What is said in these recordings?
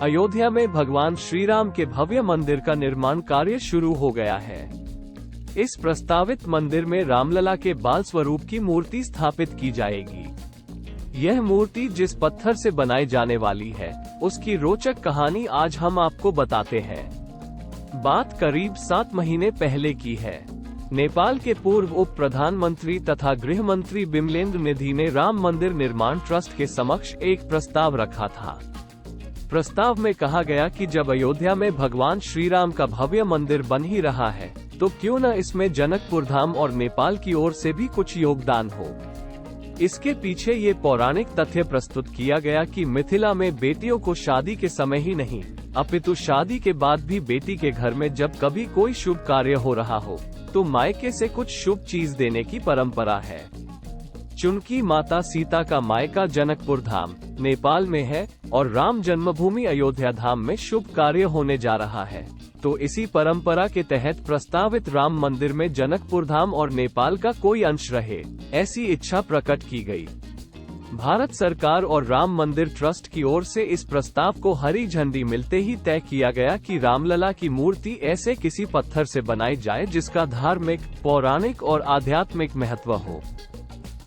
अयोध्या में भगवान श्री राम के भव्य मंदिर का निर्माण कार्य शुरू हो गया है। इस प्रस्तावित मंदिर में रामलला के बाल स्वरूप की मूर्ति स्थापित की जाएगी। यह मूर्ति जिस पत्थर से बनाई जाने वाली है, उसकी रोचक कहानी आज हम आपको बताते हैं। बात करीब 7 महीने पहले की है। नेपाल के पूर्व उप प्रधानमंत्री तथा गृह मंत्री बिमलेन्द्र निधि ने राम मंदिर निर्माण ट्रस्ट के समक्ष एक प्रस्ताव रखा था। प्रस्ताव में कहा गया कि जब अयोध्या में भगवान श्री राम का भव्य मंदिर बन ही रहा है, तो क्यों न इसमें जनकपुर धाम और नेपाल की ओर से भी कुछ योगदान हो। इसके पीछे ये पौराणिक तथ्य प्रस्तुत किया गया कि मिथिला में बेटियों को शादी के समय ही नहीं, अपितु शादी के बाद भी बेटी के घर में जब कभी कोई शुभ कार्य हो रहा हो, तो मायके से कुछ शुभ चीज देने की परंपरा है। चुनकी माता सीता का मायका जनकपुर धाम नेपाल में है और राम जन्मभूमि अयोध्या धाम में शुभ कार्य होने जा रहा है, तो इसी परंपरा के तहत प्रस्तावित राम मंदिर में जनकपुर धाम और नेपाल का कोई अंश रहे, ऐसी इच्छा प्रकट की गई। भारत सरकार और राम मंदिर ट्रस्ट की ओर से इस प्रस्ताव को हरी झंडी मिलते ही तय किया गया कि रामलला की मूर्ति ऐसे किसी पत्थर से बनाई जाए जिसका धार्मिक, पौराणिक और आध्यात्मिक महत्व हो।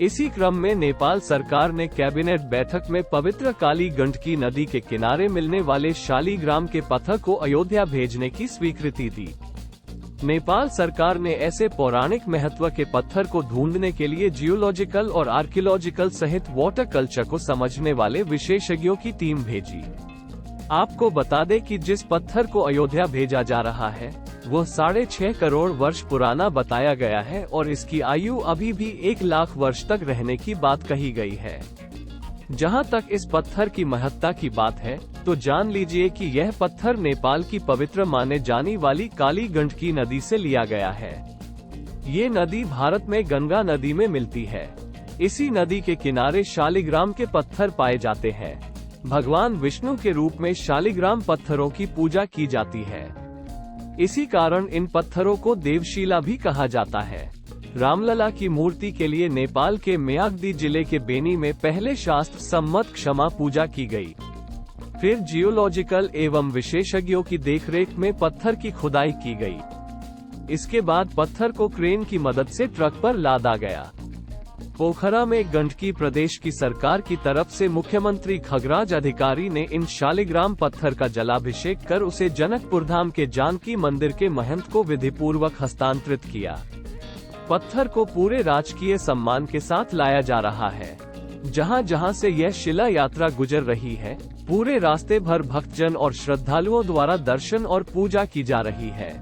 इसी क्रम में नेपाल सरकार ने कैबिनेट बैठक में पवित्र काली गंडकी नदी के किनारे मिलने वाले शालिग्राम के पत्थर को अयोध्या भेजने की स्वीकृति दी। नेपाल सरकार ने ऐसे पौराणिक महत्व के पत्थर को ढूंढने के लिए जियोलॉजिकल और आर्कियोलॉजिकल सहित वाटर कल्चर को समझने वाले विशेषज्ञों की टीम भेजी। आपको बता दें कि जिस पत्थर को अयोध्या भेजा जा रहा है, वह 6.5 करोड़ वर्ष पुराना बताया गया है और इसकी आयु अभी भी 1 लाख वर्ष तक रहने की बात कही गई है। जहां तक इस पत्थर की महत्ता की बात है, तो जान लीजिए कि यह पत्थर नेपाल की पवित्र माने जाने वाली काली गंडकी नदी से लिया गया है। ये नदी भारत में गंगा नदी में मिलती है। इसी नदी के किनारे शालिग्राम के पत्थर पाए जाते हैं। भगवान विष्णु के रूप में शालिग्राम पत्थरों की पूजा की जाती है। इसी कारण इन पत्थरों को देवशिला भी कहा जाता है। रामलला की मूर्ति के लिए नेपाल के म्याग्दी जिले के बेनी में पहले शास्त्र सम्मत क्षमा पूजा की गई। फिर जियोलॉजिकल एवं विशेषज्ञों की देखरेख में पत्थर की खुदाई की गई। इसके बाद पत्थर को क्रेन की मदद से ट्रक पर लादा गया। पोखरा में गंडकी प्रदेश की सरकार की तरफ से मुख्यमंत्री खगराज अधिकारी ने इन शालिग्राम पत्थर का जलाभिषेक कर उसे जनकपुर धाम के जानकी मंदिर के महंत को विधिपूर्वक हस्तांतरित किया। पत्थर को पूरे राजकीय सम्मान के साथ लाया जा रहा है। जहां जहां से यह शिला यात्रा गुजर रही है, पूरे रास्ते भर भक्तजन और श्रद्धालुओं द्वारा दर्शन और पूजा की जा रही है।